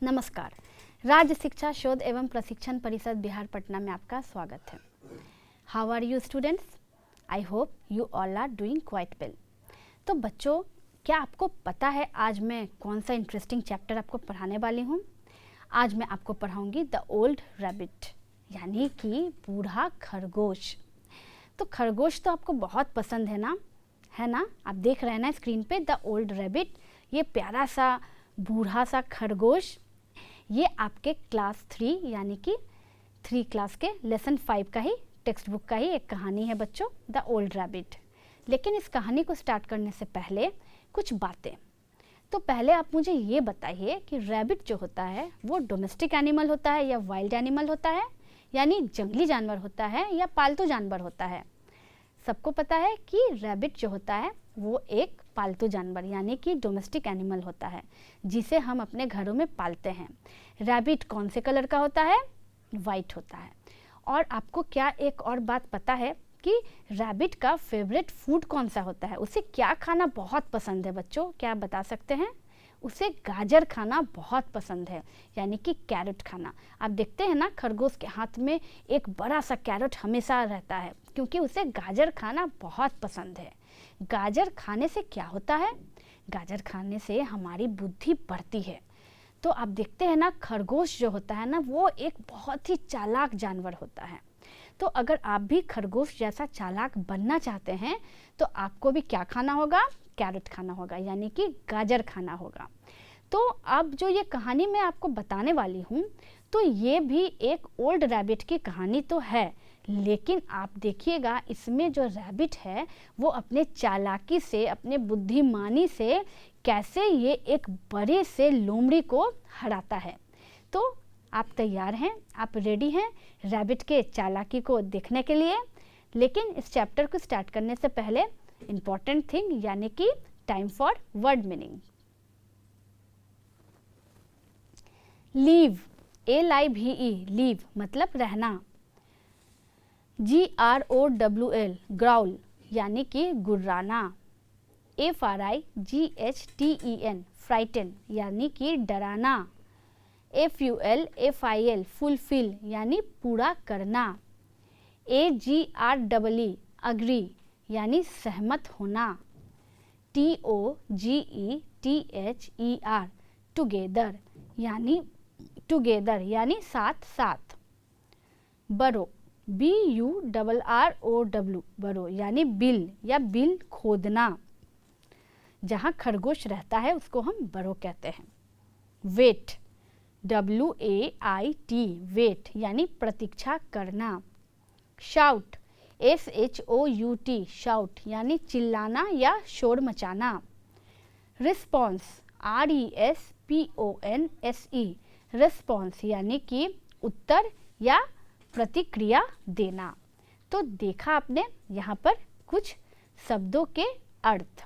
नमस्कार। राज्य शिक्षा शोध एवं प्रशिक्षण परिषद बिहार पटना में आपका स्वागत है। How are you students? I hope you all are doing quite well. तो बच्चों, क्या आपको पता है आज मैं कौन सा इंटरेस्टिंग चैप्टर आपको पढ़ाने वाली हूँ? आज मैं आपको पढ़ाऊँगी द ओल्ड रैबिट, यानी कि बूढ़ा खरगोश। तो खरगोश तो आपको बहुत पसंद है ना? आप देख रहे हैं ना स्क्रीन पे द ओल्ड रैबिट, ये प्यारा सा बूढ़ा सा खरगोश। ये आपके क्लास 3 यानी कि 3 क्लास के लेसन 5 का ही टेक्स्ट बुक का ही एक कहानी है बच्चों, द ओल्ड रैबिट। लेकिन इस कहानी को स्टार्ट करने से पहले कुछ बातें। तो पहले आप मुझे ये बताइए कि रैबिट जो होता है वो डोमेस्टिक एनिमल होता है या वाइल्ड एनिमल होता है, यानी जंगली जानवर होता है या पालतू जानवर होता है? सबको पता है कि रैबिट जो होता है वो एक पालतू जानवर यानी कि डोमेस्टिक एनिमल होता है, जिसे हम अपने घरों में पालते हैं। रैबिट कौन से कलर का होता है? वाइट होता है। और आपको क्या एक और बात पता है कि रैबिट का फेवरेट फूड कौन सा होता है? उसे क्या खाना बहुत पसंद है बच्चों? क्या आप बता सकते हैं? उसे गाजर खाना बहुत पसंद है, यानी कि कैरेट खाना। आप देखते हैं ना, खरगोश के हाथ में एक बड़ा सा कैरेट हमेशा रहता है, क्योंकि उसे गाजर खाना बहुत पसंद है। गाजर खाने से क्या होता है? गाजर खाने से हमारी बुद्धि बढ़ती है। तो आप देखते हैं ना, खरगोश जो होता है ना वो एक बहुत ही चालाक जानवर होता है। तो अगर आप भी खरगोश जैसा चालाक बनना चाहते हैं तो आपको भी क्या खाना होगा? कैरेट खाना होगा, यानी कि गाजर खाना होगा। तो अब जो ये कहानी मैं आपको बताने वाली हूँ, तो ये भी एक ओल्ड रैबिट की कहानी तो है, लेकिन आप देखिएगा इसमें जो रैबिट है वो अपने चालाकी से, अपने बुद्धिमानी से कैसे ये एक बड़े से लोमड़ी को हराता है। तो आप तैयार हैं? आप रेडी हैं रैबिट के चालाकी को देखने के लिए? लेकिन इस चैप्टर को स्टार्ट करने से पहले इम्पॉर्टेंट थिंग, यानी कि time for word meaning. Leave, LIVE, leave मतलब रहना। GROWL, ग्राउल यानी कि गुर्राना। FRIGHTEN, फ्राइटन यानी कि डराना। FULFIL, फुलफिल यानी पूरा करना। AGREE, अग्री यानी सहमत होना। TOGETHER, टुगेदर यानी साथ साथ। बरो, BURROW, बरो यानी बिल या बिल खोदना। जहाँ खरगोश रहता है उसको हम बरो कहते हैं। वेट, WAIT, वेट यानी प्रतीक्षा करना। शाउट, SHOUT, शाउट यानी चिल्लाना या शोर मचाना। रिस्पॉन्स, RESPONSE, रिस्पॉन्स यानी कि उत्तर या प्रतिक्रिया देना। तो देखा आपने यहाँ पर कुछ शब्दों के अर्थ।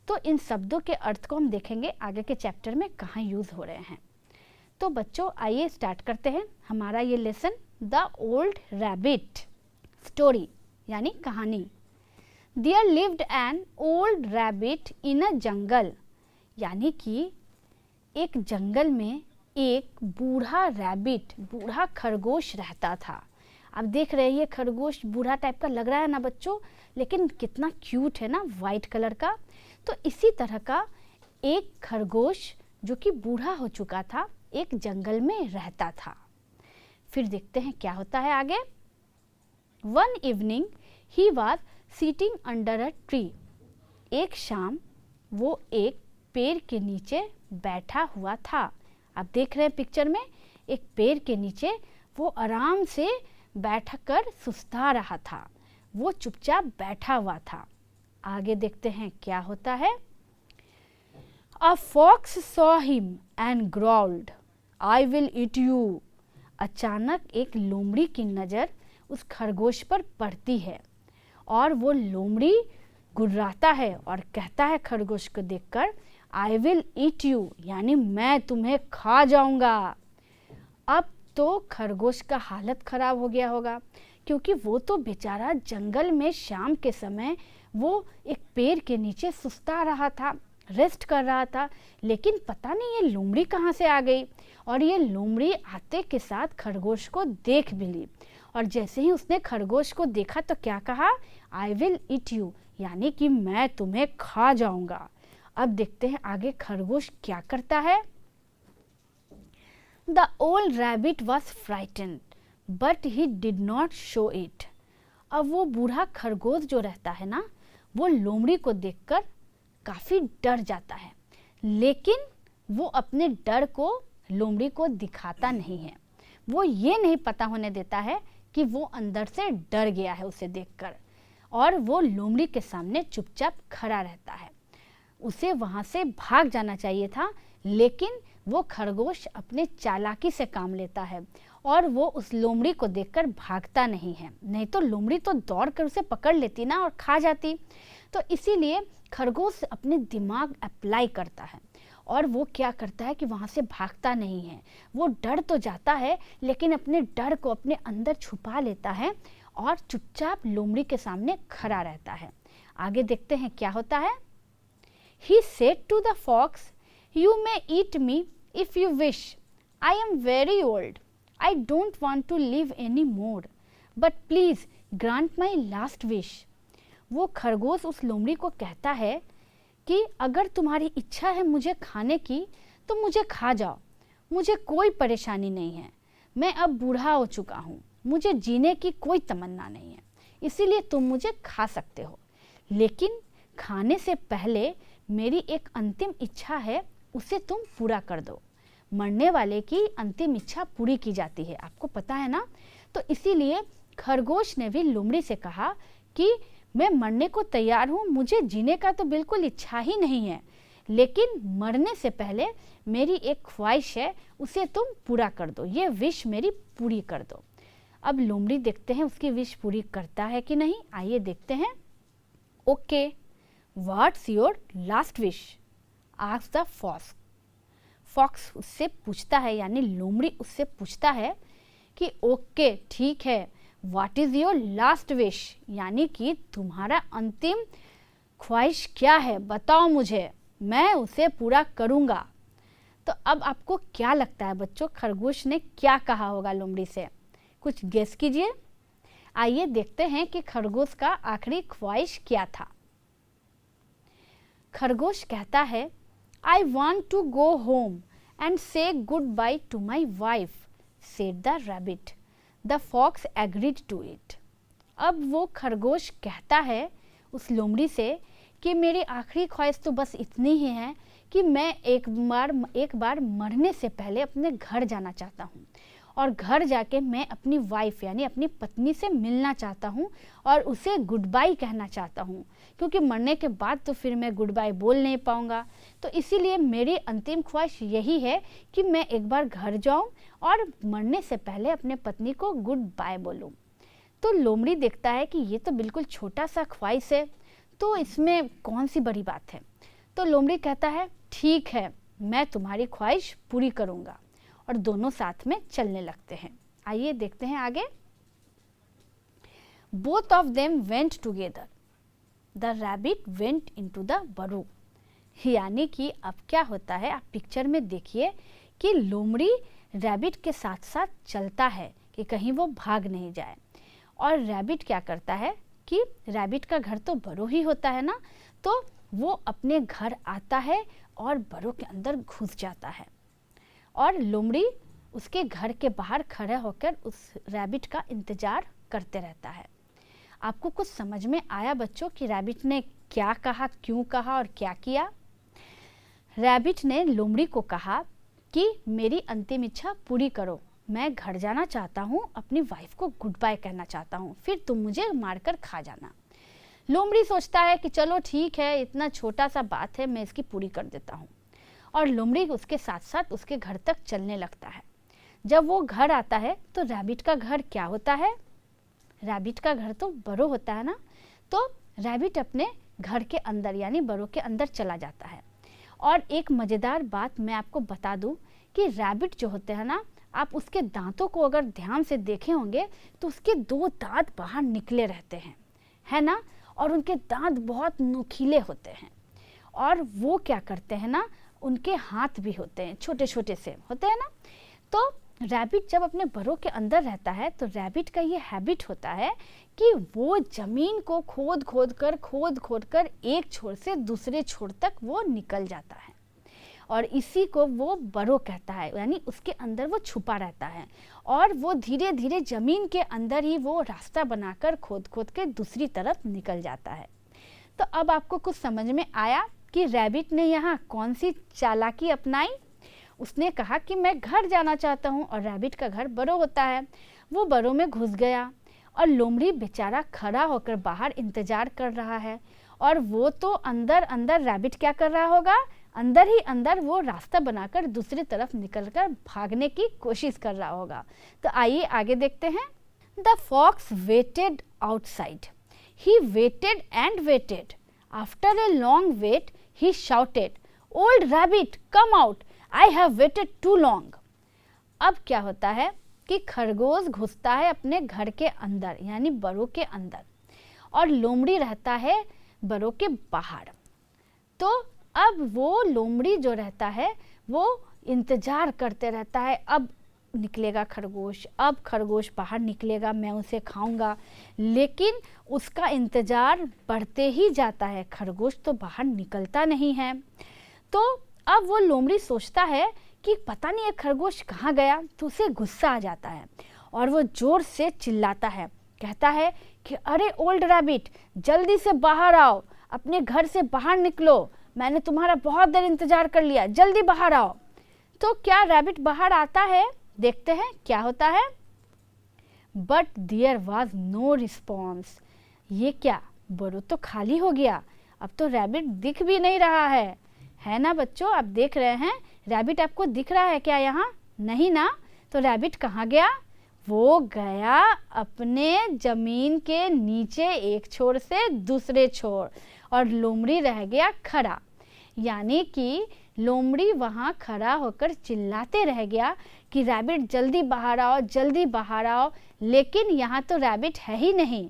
तो इन शब्दों के अर्थ को हम देखेंगे आगे के चैप्टर में कहाँ यूज़ हो रहे हैं। तो बच्चों आइए स्टार्ट करते हैं हमारा ये lesson, the old rabbit. Story यानी कहानी। There lived an old rabbit in a jungle, यानी कि एक जंगल में एक बूढ़ा रैबिट, बूढ़ा खरगोश रहता था। आप देख रहे हैं ये खरगोश बूढ़ा टाइप का लग रहा है ना बच्चों, लेकिन कितना क्यूट है ना, वाइट कलर का। तो इसी तरह का एक खरगोश जो कि बूढ़ा हो चुका था एक जंगल में रहता था। फिर देखते हैं क्या होता है आगे। One evening he was sitting under a tree, एक शाम वो एक पेड़ के नीचे बैठा हुआ था। आप देख रहे हैं पिक्चर में, एक पेड़ के नीचे वो आराम से बैठकर सुस्ता रहा था, वो चुपचाप बैठा हुआ था। आगे देखते हैं क्या होता है। A fox saw him and growled, I will eat you. अचानक एक लोमड़ी की नज़र उस खरगोश पर पड़ती है और वो लोमड़ी गुर्राता है और कहता है खरगोश को देखकर, I will eat you, यानी मैं तुम्हें खा जाऊंगा। अब तो खरगोश का हालत खराब हो गया होगा, क्योंकि वो तो बेचारा जंगल में शाम के समय वो एक पेड़ के नीचे सुस्ता रहा था रेस्ट कर रहा था, लेकिन पता नहीं ये लोमड़ी कहाँ से आ गई। और ये लोमड़ी आते के साथ खरगोश को देख भी ली, और जैसे ही उसने खरगोश को देखा तो क्या कहा, आई विल ईट यू, यानी कि मैं तुम्हें खा जाऊंगा। अब देखते हैं आगे खरगोश क्या करता है। The old rabbit was frightened but he did not show it. अब वो बूढ़ा खरगोश जो रहता है ना, वो लोमड़ी को देखकर काफ़ी डर जाता है, लेकिन वो अपने डर को लोमड़ी को दिखाता नहीं है। वो ये नहीं पता होने देता है कि वो अंदर से डर गया है उसे देखकर, और वो लोमड़ी के सामने चुपचाप खड़ा रहता है। उसे वहाँ से भाग जाना चाहिए था, लेकिन वो खरगोश अपने चालाकी से काम लेता है और वो उस लोमड़ी को देखकर भागता नहीं है, नहीं तो लोमड़ी तो दौड़ कर उसे पकड़ लेती ना और खा जाती। तो इसीलिए खरगोश अपने दिमाग अप्लाई करता है और वो क्या करता है कि वहाँ से भागता नहीं है। वो डर तो जाता है, लेकिन अपने डर को अपने अंदर छुपा लेता है और चुपचाप लोमड़ी के सामने खड़ा रहता है। आगे देखते हैं क्या होता है। He said to the fox, "You may eat me if you wish. I am very old. I don't want to live any more. But please grant my last wish." वो खरगोश उस लोमड़ी को कहता है कि अगर तुम्हारी इच्छा है मुझे खाने की तो मुझे खा जाओ, मुझे कोई परेशानी नहीं है। मैं अब बूढ़ा हो चुका हूँ, मुझे जीने की कोई तमन्ना नहीं है, इसीलिए तुम मुझे खा सकते हो, लेकिन खाने से पहले मेरी एक अंतिम इच्छा है, उसे तुम पूरा कर दो। मरने वाले की अंतिम इच्छा पूरी की जाती है, आपको पता है ना। तो इसीलिए खरगोश ने भी लोमड़ी से कहा कि मैं मरने को तैयार हूँ, मुझे जीने का तो बिल्कुल इच्छा ही नहीं है, लेकिन मरने से पहले मेरी एक ख्वाहिश है, उसे तुम पूरा कर दो, ये विश मेरी पूरी कर दो। अब लोमड़ी देखते हैं उसकी विश पूरी करता है कि नहीं, आइए देखते हैं। Okay, what's your last wish, asked the fox. Fox उससे पूछता है, यानी लोमड़ी उससे पूछता है कि ओके ठीक है, what is your last wish, यानी कि तुम्हारा अंतिम ख्वाहिश क्या है, बताओ मुझे, मैं उसे पूरा करूँगा। तो अब आपको क्या लगता है बच्चों, खरगोश ने क्या कहा होगा लोमड़ी से, कुछ गेस कीजिए। आइए देखते हैं कि खरगोश का आखिरी ख्वाहिश क्या था। खरगोश कहता है, I want to go home and say goodbye to my wife, said the rabbit. The fox agreed to it. अब वो खरगोश कहता है उस लोमड़ी से कि मेरी आखिरी ख्वाहिश तो बस इतनी ही है कि मैं एक बार मरने से पहले अपने घर जाना चाहता हूँ, और घर जाके मैं अपनी वाइफ यानी अपनी पत्नी से मिलना चाहता हूँ और उसे गुड बाय कहना चाहता हूँ, क्योंकि मरने के बाद तो फिर मैं गुड बाय बोल नहीं पाऊँगा। तो इसीलिए मेरी अंतिम ख्वाहिश यही है कि मैं एक बार घर जाऊँ और मरने से पहले अपने पत्नी को गुड बाय बोलूँ। तो लोमड़ी देखता है कि ये तो बिल्कुल छोटा सा ख्वाहिश है, तो इसमें कौन सी बड़ी बात है। तो लोमड़ी कहता है ठीक है, मैं तुम्हारी ख्वाहिश पूरी करूँगा, और दोनों साथ में चलने लगते हैं। आइए देखते हैं आगे। Both of them went together, the rabbit went into the बरू। यानी कि अब क्या होता है, आप पिक्चर में देखिए कि लोमड़ी रैबिट के साथ साथ चलता है कि कहीं वो भाग नहीं जाए, और रैबिट क्या करता है कि रैबिट का घर तो बरो ही होता है ना, तो वो अपने घर आता है और बरो के अंदर घुस जाता है, और लोमड़ी उसके घर के बाहर खड़ा होकर उस रैबिट का इंतजार करते रहता है। आपको कुछ समझ में आया बच्चों कि रैबिट ने क्या कहा, क्यों कहा और क्या किया? रैबिट ने लोमड़ी को कहा कि मेरी अंतिम इच्छा पूरी करो, मैं घर जाना चाहता हूँ, अपनी वाइफ को गुड बाय कहना चाहता हूँ, फिर तुम मुझे मारकर खा जाना। लोमड़ी सोचता है कि चलो ठीक है, इतना छोटा सा बात है, मैं इसकी पूरी कर देता हूँ, और लोमड़ी उसके साथ साथ उसके घर तक चलने लगता है। जब वो घर आता है तो रैबिट का घर क्या होता है, रैबिट का घर तो बरो होता है ना, तो रैबिट अपने घर के अंदर यानी बरो के अंदर चला जाता है। और एक मज़ेदार बात मैं आपको बता दूं कि रैबिट जो होते हैं ना, आप उसके दांतों को अगर ध्यान से देखे होंगे तो उसके 2 दांत बाहर निकले रहते हैं, है ना, और उनके दांत बहुत नुकीले होते हैं। और वो क्या करते हैं ना, उनके हाथ भी होते हैं, छोटे छोटे से होते हैं ना। तो रैबिट जब अपने बरों के अंदर रहता है तो रैबिट का ये हैबिट होता है कि वो ज़मीन को खोद खोद कर एक छोर से दूसरे छोर तक वो निकल जाता है, और इसी को वो बरो कहता है, यानी उसके अंदर वो छुपा रहता है, और वो धीरे धीरे ज़मीन के अंदर ही वो रास्ता बनाकर खोद के दूसरी तरफ निकल जाता है। तो अब आपको कुछ समझ में आया कि रैबिट ने यहाँ कौन सी चालाकी अपनाई। उसने कहा कि मैं घर जाना चाहता हूँ, और रैबिट का घर बरो होता है। वो बरो में घुस गया और लोमड़ी बेचारा खड़ा होकर बाहर इंतजार कर रहा है, और वो तो अंदर अंदर रैबिट क्या कर रहा होगा, अंदर ही अंदर वो रास्ता बनाकर दूसरी तरफ निकलकर भागने की कोशिश कर रहा होगा। तो आइए आगे देखते हैं। The fox waited outside, he waited and waited, after a long wait he shouted, old rabbit come out, I have waited too long. अब क्या होता है कि खरगोश घुसता है अपने घर के अंदर, यानी बरो के अंदर, और लोमड़ी रहता है बरो के बाहर। तो अब वो लोमड़ी जो रहता है वो इंतजार करते रहता है, अब निकलेगा खरगोश, अब खरगोश बाहर निकलेगा, मैं उसे खाऊंगा। लेकिन उसका इंतजार बढ़ते ही जाता है, खरगोश तो बाहर निकलता नहीं है। तो अब वो लोमड़ी सोचता है कि पता नहीं ये खरगोश कहाँ गया, तो उसे गुस्सा आ जाता है और वो जोर से चिल्लाता है, कहता है कि अरे ओल्ड रैबिट, जल्दी से बाहर आओ, अपने घर से बाहर निकलो, मैंने तुम्हारा बहुत देर इंतजार कर लिया, जल्दी बाहर आओ। तो क्या रैबिट बाहर आता है? देखते हैं क्या होता है। But there was no response. ये क्या, बरो तो खाली हो गया, अब तो रैबिट दिख भी नहीं रहा है ना बच्चों? आप देख रहे हैं रैबिट आपको दिख रहा है क्या यहाँ? नहीं ना। तो रैबिट कहाँ गया? वो गया अपने जमीन के नीचे एक छोर से दूसरे छोर, और लोमड़ी रह गया खड़ा। यानी कि लोमड़ी वहाँ खड़ा होकर चिल्लाते रह गया कि रैबिट जल्दी बाहर आओ, जल्दी बाहर आओ। लेकिन यहाँ तो रैबिट है ही नहीं।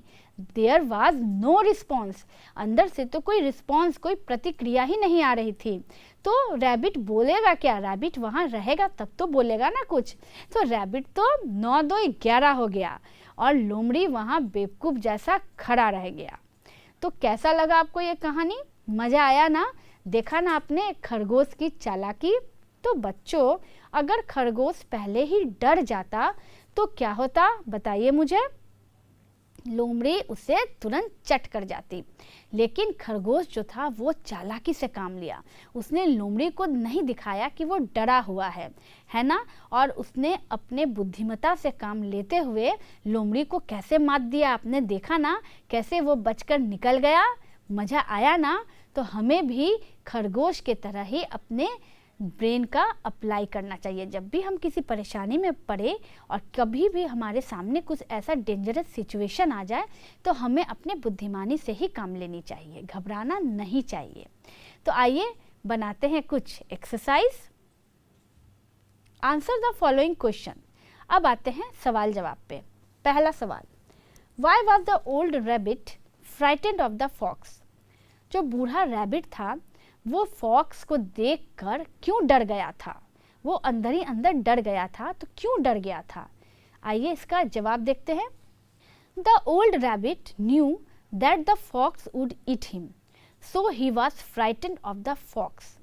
There was no response. अंदर से तो कोई रिस्पॉन्स, कोई प्रतिक्रिया ही नहीं आ रही थी। तो रैबिट बोलेगा क्या? रैबिट वहाँ रहेगा तब तो बोलेगा ना कुछ। तो रैबिट तो 9-2-11 हो गया और लोमड़ी वहाँ बेवकूफ़ जैसा खड़ा रह गया। तो कैसा लगा आपको ये कहानी? मज़ा आया ना? देखा ना आपने खरगोश की चालाकी? तो बच्चों, अगर खरगोश पहले ही डर जाता तो क्या होता बताइए मुझे? लोमड़ी उसे तुरंत चट कर जाती। लेकिन खरगोश जो था वो चालाकी से काम लिया। उसने लोमड़ी को नहीं दिखाया कि वो डरा हुआ है ना? और उसने अपने बुद्धिमत्ता से काम लेते हुए लोमड़ी को कैसे मात दिया, आपने देखा ना? कैसे वो बचकर निकल गया। मज़ा आया ना? तो हमें भी खरगोश के तरह ही अपने ब्रेन का अप्लाई करना चाहिए। जब भी हम किसी परेशानी में पड़े और कभी भी हमारे सामने कुछ ऐसा डेंजरस सिचुएशन आ जाए तो हमें अपने बुद्धिमानी से ही काम लेनी चाहिए, घबराना नहीं चाहिए। तो आइए बनाते हैं कुछ exercise. Answer the following question. अब आते हैं सवाल जवाब पे। पहला सवाल, why was the old rabbit frightened of the fox? जो बूढ़ा रैबिट था वो फॉक्स को देखकर क्यों डर गया था? वो अंदर ही अंदर डर गया था, तो क्यों डर गया था? आइए इसका जवाब देखते हैं। The old rabbit knew that the fox would eat him, so he was frightened of the fox.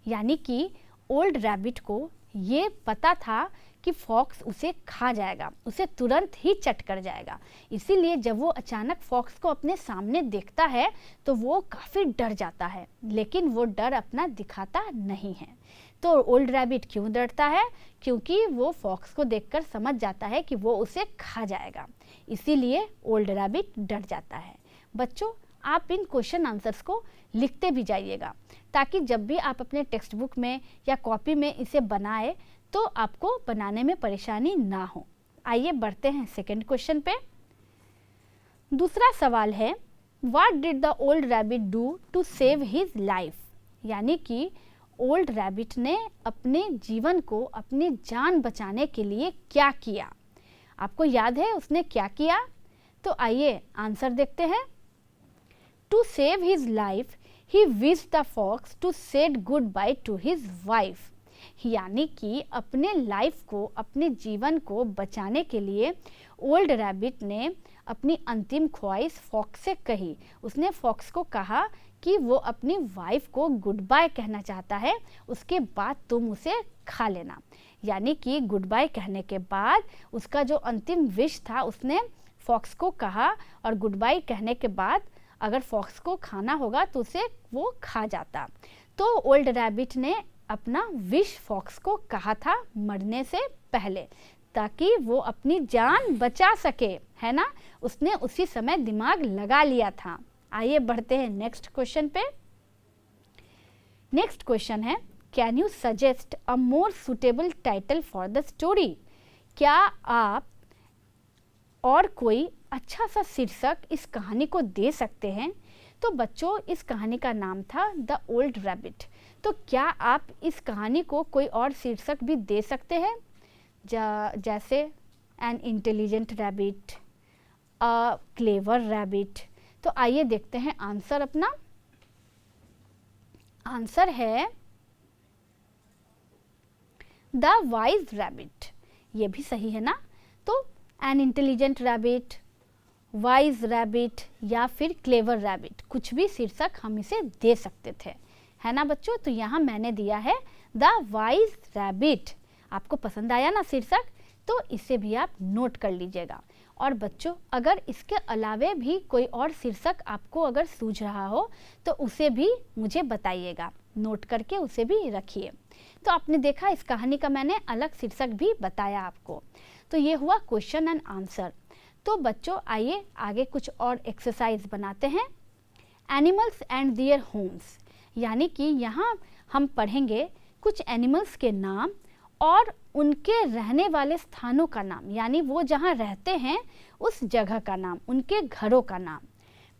यानी कि ओल्ड रैबिट को ये पता था कि फॉक्स उसे खा जाएगा, उसे तुरंत ही चट कर जाएगा। इसीलिए जब वो अचानक फॉक्स को अपने सामने देखता है तो वो काफ़ी डर जाता है, लेकिन वो डर अपना दिखाता नहीं है। तो ओल्ड रैबिट क्यों डरता है? क्योंकि वो फॉक्स को देखकर समझ जाता है कि वो उसे खा जाएगा, इसीलिए ओल्ड रैबिट डर जाता है। बच्चों, आप इन क्वेश्चन आंसर्स को लिखते भी जाइएगा ताकि जब भी आप अपने टेक्स्ट बुक में या कॉपी में इसे बनाए तो आपको बनाने में परेशानी ना हो। आइए बढ़ते हैं सेकंड क्वेश्चन पे। दूसरा सवाल है, what did the old rabbit do to save his life? यानी कि ओल्ड रैबिट ने अपने जीवन को, अपनी जान बचाने के लिए क्या किया? आपको याद है उसने क्या किया? तो आइए आंसर देखते हैं। To save his life he wish the fox to said goodbye to his wife. यानी कि अपने लाइफ को, अपने जीवन को बचाने के लिए ओल्ड रैबिट ने अपनी अंतिम ख्वाहिश फॉक्स से कही। उसने फॉक्स को कहा कि वो अपनी वाइफ को गुड बाय कहना चाहता है, उसके बाद तुम उसे खा लेना। यानी कि गुड बाय कहने के बाद उसका जो अंतिम विश था उसने फॉक्स को कहा, और गुड बाय कहने के बाद अगर फॉक्स को खाना होगा तो उसे वो खा जाता। तो ओल्ड रैबिट ने अपना विश फॉक्स को कहा था मरने से पहले, ताकि वो अपनी जान बचा सके, है ना। उसने उसी समय दिमाग लगा लिया था। आइए बढ़ते हैं नेक्स्ट क्वेश्चन पे। नेक्स्ट क्वेश्चन है, can you suggest a more suitable title for the story. क्या आप और कोई अच्छा सा शीर्षक इस कहानी को दे सकते हैं। तो बच्चों, इस कहानी का नाम था द ओल्ड रैबिट। तो क्या आप इस कहानी को कोई और शीर्षक भी दे सकते हैं, जैसे an intelligent rabbit, a clever rabbit. तो आइए देखते हैं आंसर अपना। आंसर है द वाइज रैबिट। ये भी सही है ना। तो an intelligent rabbit, wise rabbit या फिर क्लेवर रैबिट, कुछ भी शीर्षक हम इसे दे सकते थे, है ना बच्चों। तो यहाँ मैंने दिया है द वाइज रैबिट। आपको पसंद आया ना शीर्षक, तो इसे भी आप नोट कर लीजिएगा। और बच्चों, अगर इसके अलावे भी कोई और शीर्षक आपको अगर सूझ रहा हो तो उसे भी मुझे बताइएगा, नोट करके उसे भी रखिए। तो आपने देखा, इस कहानी का मैंने अलग शीर्षक भी बताया आपको। तो ये हुआ क्वेश्चन एंड आंसर। तो बच्चों, आइए आगे कुछ और एक्सरसाइज बनाते हैं। एनिमल्स एंड देयर होम्स, यानी कि यहाँ हम पढ़ेंगे कुछ एनिमल्स के नाम और उनके रहने वाले स्थानों का नाम, यानी वो जहाँ रहते हैं उस जगह का नाम, उनके घरों का नाम।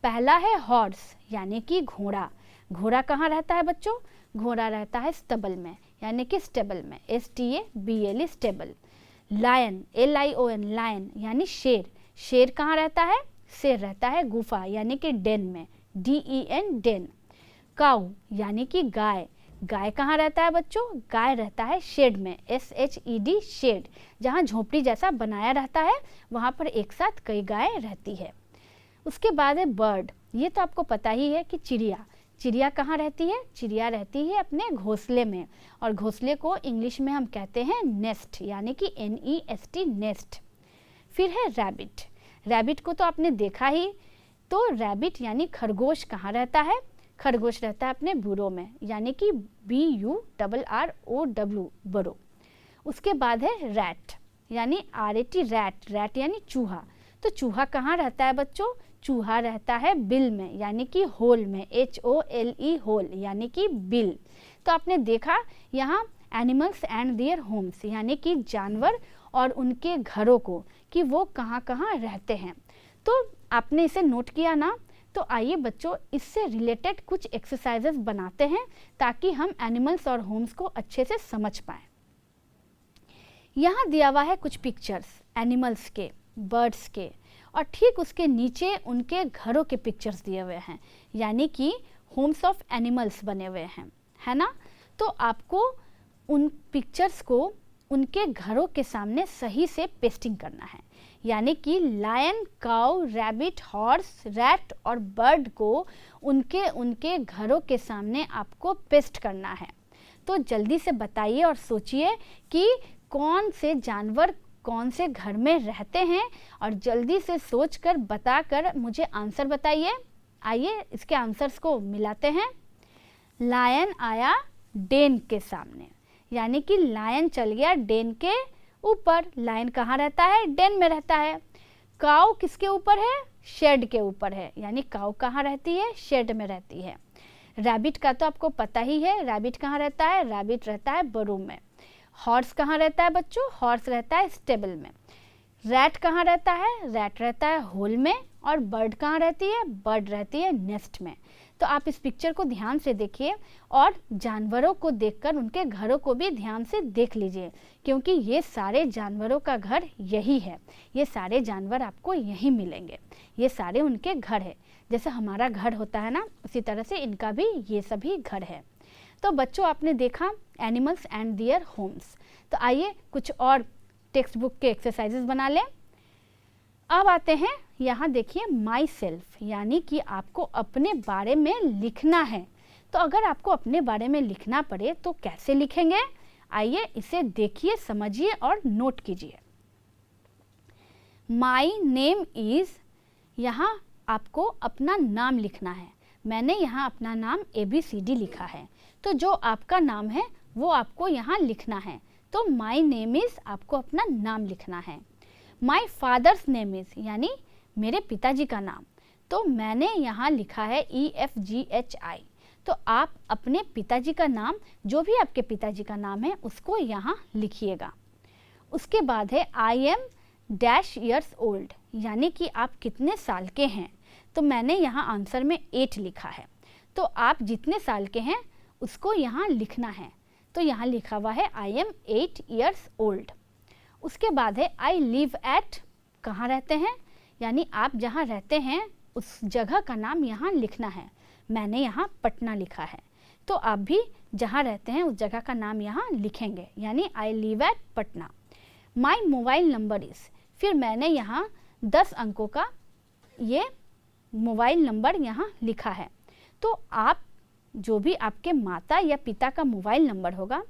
पहला है हॉर्स, यानी कि घोड़ा। घोड़ा कहाँ रहता है बच्चों? घोड़ा रहता है स्टबल में, यानी कि स्टेबल में, STABLE stable. Lion, LION lion, यानी शेर। शेर कहाँ रहता है? शेर रहता है गुफा, यानी कि डेन में, DEN डेन। काऊ, यानी कि गाय। गाय कहाँ रहता है बच्चों? गाय रहता है शेड में, SHED शेड, जहाँ झोपड़ी जैसा बनाया रहता है, वहाँ पर एक साथ कई गाय रहती है। उसके बाद है बर्ड। ये तो आपको पता ही है कि चिड़िया। चिड़िया कहाँ रहती है? चिड़िया रहती है अपने घोंसले में, और घोंसले को इंग्लिश में हम कहते हैं नेस्ट, यानी कि NEST नेस्ट। फिर है रैबिट। रैबिट को तो आपने देखा ही। तो रैबिट यानी खरगोश कहाँ रहता है? खरगोश रहता है अपने बुरो में, यानी कि BURROW बरो। उसके बाद है रैट, यानी RAT रैट। रैट यानी चूहा। तो चूहा कहाँ रहता है बच्चों? चूहा रहता है बिल में, यानी कि होल में, HOLE होल, यानी कि बिल। तो आपने देखा यहाँ एनिमल्स एंड देयर होम्स, यानी कि जानवर और उनके घरों को, कि वो कहाँ कहाँ रहते हैं। तो आपने इसे नोट किया ना। तो आइए बच्चों, इससे रिलेटेड कुछ एक्सरसाइजेस बनाते हैं ताकि हम एनिमल्स और होम्स को अच्छे से समझ पाएँ। यहाँ दिया हुआ है कुछ पिक्चर्स एनिमल्स के, बर्ड्स के, और ठीक उसके नीचे उनके घरों के पिक्चर्स दिए हुए हैं, यानी कि होम्स ऑफ एनिमल्स बने हुए हैं, है ना। तो आपको उन पिक्चर्स को उनके घरों के सामने सही से पेस्टिंग करना है, यानी कि लायन, काऊ, रैबिट, हॉर्स, रैट और बर्ड को उनके घरों के सामने आपको पेस्ट करना है। तो जल्दी से बताइए और सोचिए कि कौन से जानवर कौन से घर में रहते हैं, और जल्दी से सोचकर बताकर मुझे आंसर बताइए। आइए इसके आंसर्स को मिलाते हैं। लायन आया डेन के सामने, यानी कि लायन चल गया डेन के ऊपर। लायन कहाँ रहता है? डेन में रहता है। काऊ किसके ऊपर है? शेड के ऊपर है, यानी काऊ कहाँ रहती है? शेड में रहती है। रैबिट का तो आपको पता ही है, रैबिट कहाँ रहता है? रैबिट रहता है बरो में। हॉर्स कहाँ रहता है बच्चों? हॉर्स रहता है स्टेबल में। रैट कहाँ रहता है? रैट रहता है होल में। और बर्ड कहाँ रहती है? बर्ड रहती है नेस्ट में। तो आप इस पिक्चर को ध्यान से देखिए और जानवरों को देखकर उनके घरों को भी ध्यान से देख लीजिए, क्योंकि ये सारे जानवरों का घर यही है। ये सारे जानवर आपको यहीं मिलेंगे, ये सारे उनके घर है। जैसे हमारा घर होता है ना, उसी तरह से इनका भी ये सभी घर है। तो बच्चों, आपने देखा एनिमल्स एंड देयर होम्स। तो आइए कुछ और टेक्स्ट बुक के एक्सरसाइजेस बना लें। अब आते हैं, यहाँ देखिए माई सेल्फ, यानी कि आपको अपने बारे में लिखना है। तो अगर आपको अपने बारे में लिखना पड़े तो कैसे लिखेंगे? आइए इसे देखिए, समझिए और नोट कीजिए। माई नेम इज़, यहाँ आपको अपना नाम लिखना है। मैंने यहाँ अपना नाम ABCD लिखा है, तो जो आपका नाम है वो आपको यहाँ लिखना है। तो माई नेम इज़, आपको अपना नाम लिखना है। माई फादर्स नेम इज़, यानी मेरे पिताजी का नाम, तो मैंने यहाँ लिखा है EFGHI। तो आप अपने पिताजी का नाम, जो भी आपके पिताजी का नाम है, उसको यहाँ लिखिएगा। उसके बाद है I am dash years old, यानी कि आप कितने साल के हैं। तो मैंने यहाँ आंसर में 8 लिखा है, तो आप जितने साल के हैं उसको यहाँ लिखना है। तो यहाँ लिखा हुआ है आई एम 8 ईयर्स ओल्ड। उसके बाद है आई लिव एट, कहाँ रहते हैं, यानी आप जहाँ रहते हैं उस जगह का नाम यहाँ लिखना है। मैंने यहाँ पटना लिखा है, तो आप भी जहाँ रहते हैं उस जगह का नाम यहाँ लिखेंगे, यानी I live at Patna. My mobile number is, फिर मैंने यहाँ 10 अंकों का ये मोबाइल नंबर यहाँ लिखा है। तो आप जो भी आपके माता या पिता का मोबाइल नंबर होगा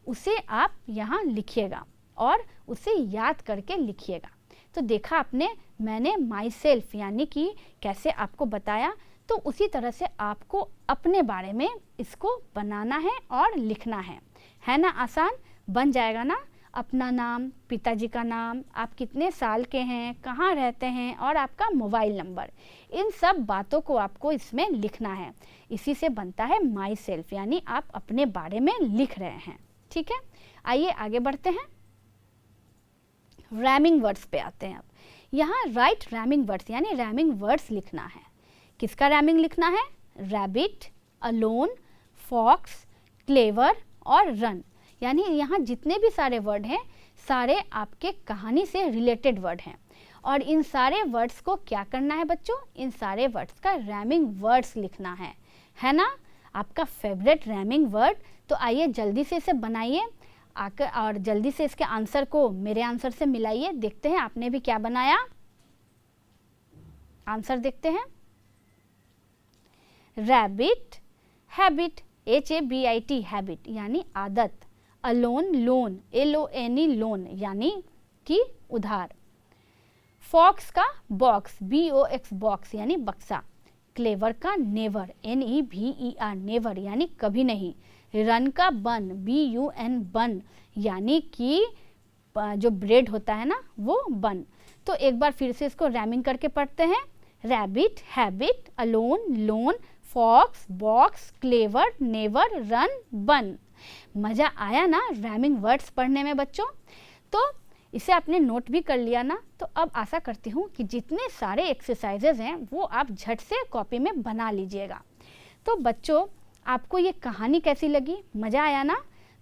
उसे आप यहाँ लिखिएगा और उसे याद करके लिखिएगा। तो देखा आपने, मैंने माई सेल्फ यानी कि कैसे आपको बताया, तो उसी तरह से आपको अपने बारे में इसको बनाना है और लिखना है ना? आसान बन जाएगा ना? अपना नाम, पिताजी का नाम, आप कितने साल के हैं, कहाँ रहते हैं और आपका मोबाइल नंबर, इन सब बातों को आपको इसमें लिखना है। इसी से बनता है माई सेल्फ, यानी आप अपने बारे में लिख रहे हैं। ठीक है, आइए आगे बढ़ते हैं। रैमिंग वर्ड्स पे आते हैं। अब यहाँ राइट रैमिंग वर्ड्स, यानी रैमिंग वर्ड्स लिखना है। किसका रैमिंग लिखना है? रैबिट, अलोन, फॉक्स, क्लेवर और रन, यानी यहाँ जितने भी सारे वर्ड हैं सारे आपके कहानी से रिलेटेड वर्ड हैं। और इन सारे वर्ड्स को क्या करना है बच्चों? इन सारे वर्ड्स का रैमिंग वर्ड्स लिखना है ना? आपका फेवरेट रैमिंग वर्ड। तो आइए जल्दी से इसे बनाइए आकर और जल्दी से इसके आंसर को मेरे आंसर से मिलाइए। देखते हैं आपने भी क्या बनाया, आंसर देखते हैं। रैबिट, हैबिट, HABIT हैबिट यानी आदत, अलोन लोन, LONE लोन यानी कि उधार, फॉक्स का बॉक्स, BOX बॉक्स यानी बक्सा, क्लेवर का नेवर, NEVER नेवर यानी कभी नहीं, रन का बन, BUN बन यानी कि जो ब्रेड होता है ना वो बन। तो एक बार फिर से इसको रैमिंग करके पढ़ते हैं। Rabbit, habit, alone, lone, fox, box, clever, never, run, bun. मज़ा आया ना रैमिंग वर्ड्स पढ़ने में बच्चों? तो इसे आपने नोट भी कर लिया ना? तो अब आशा करती हूँ कि जितने सारे एक्सरसाइजेज हैं वो आप झट से कॉपी में बना लीजिएगा। तो बच्चों, आपको ये कहानी कैसी लगी? मज़ा आया ना?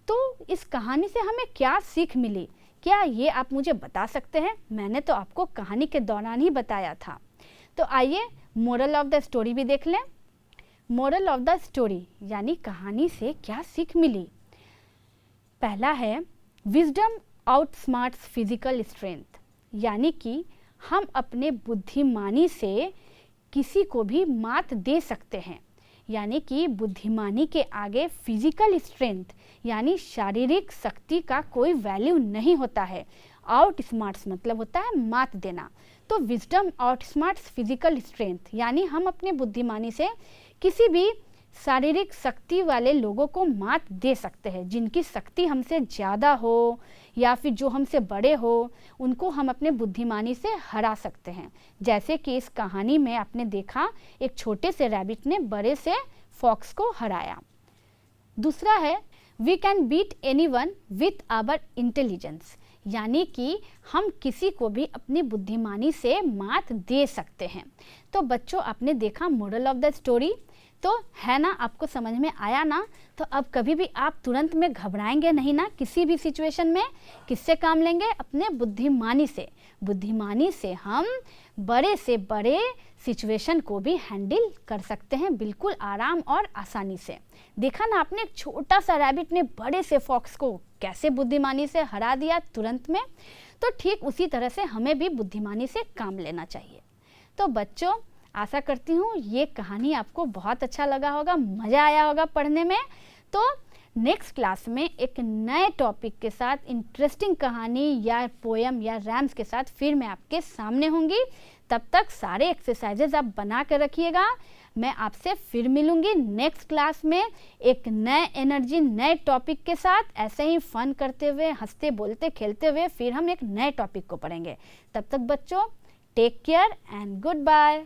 तो इस कहानी से हमें क्या सीख मिली, क्या ये आप मुझे बता सकते हैं? मैंने तो आपको कहानी के दौरान ही बताया था। तो आइए मोरल ऑफ द स्टोरी भी देख लें। मोरल ऑफ द स्टोरी यानी कहानी से क्या सीख मिली? पहला है विजडम आउटस्मार्ट्स फिजिकल स्ट्रेंथ, यानी कि हम अपने बुद्धिमानी से किसी को भी मात दे सकते हैं। यानी कि बुद्धिमानी के आगे फिजिकल स्ट्रेंथ यानी शारीरिक शक्ति का कोई वैल्यू नहीं होता है। आउट स्मार्ट्स मतलब होता है मात देना। तो विजडम आउटस्मार्ट्स फिजिकल स्ट्रेंथ यानी हम अपने बुद्धिमानी से किसी भी शारीरिक शक्ति वाले लोगों को मात दे सकते हैं। जिनकी शक्ति हमसे ज़्यादा हो या फिर जो हमसे बड़े हो, उनको हम अपने बुद्धिमानी से हरा सकते हैं। जैसे कि इस कहानी में आपने देखा, एक छोटे से रैबिट ने बड़े से फॉक्स को हराया। दूसरा है we can beat anyone with our intelligence, यानी कि हम किसी को भी अपनी बुद्धिमानी से मात दे सकते हैं। तो बच्चों, आपने देखा मोरल ऑफ द स्टोरी। तो है ना, आपको समझ में आया ना? तो अब कभी भी आप तुरंत में घबराएंगे नहीं ना किसी भी सिचुएशन में। किससे काम लेंगे? अपने बुद्धिमानी से। बुद्धिमानी से हम बड़े से बड़े सिचुएशन को भी हैंडल कर सकते हैं बिल्कुल आराम और आसानी से। देखा ना आपने, एक छोटा सा रैबिट ने बड़े से फॉक्स को कैसे बुद्धिमानी से हरा दिया तुरंत में। तो ठीक उसी तरह से हमें भी बुद्धिमानी से काम लेना चाहिए। तो बच्चों, आशा करती हूँ ये कहानी आपको बहुत अच्छा लगा होगा, मज़ा आया होगा पढ़ने में। तो नेक्स्ट क्लास में एक नए टॉपिक के साथ, इंटरेस्टिंग कहानी या पोएम या रैम्स के साथ फिर मैं आपके सामने होंगी। तब तक सारे एक्सरसाइजेज आप बना कर रखिएगा। मैं आपसे फिर मिलूंगी नेक्स्ट क्लास में एक नए एनर्जी, नए टॉपिक के साथ। ऐसे ही फन करते हुए, हंसते बोलते खेलते हुए फिर हम एक नए टॉपिक को पढ़ेंगे। तब तक बच्चों, take care and good bye.